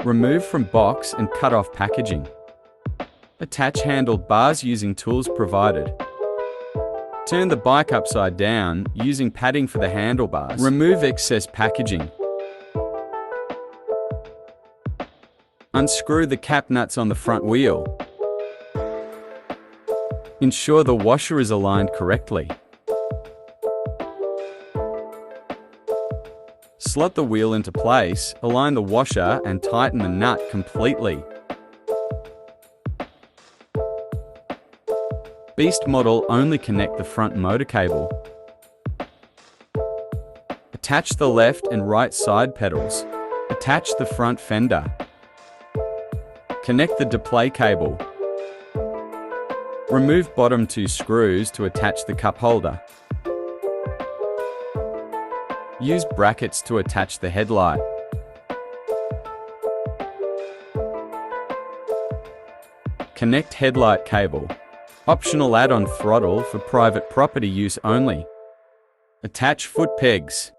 Remove from box and cut off packaging. Attach handled bars using tools provided. Turn the bike upside down using padding for the handlebars. Remove excess packaging. Unscrew the cap nuts on the front wheel. Ensure the washer is aligned correctly. Slot the wheel into place, align the washer and tighten the nut completely. Beast model only connect the front motor cable. Attach the left and right side pedals. Attach the front fender. Connect the display cable. Remove bottom 2 screws to attach the cup holder. Use brackets to attach the headlight. Connect headlight cable. Optional add-on throttle for private property use only. Attach foot pegs.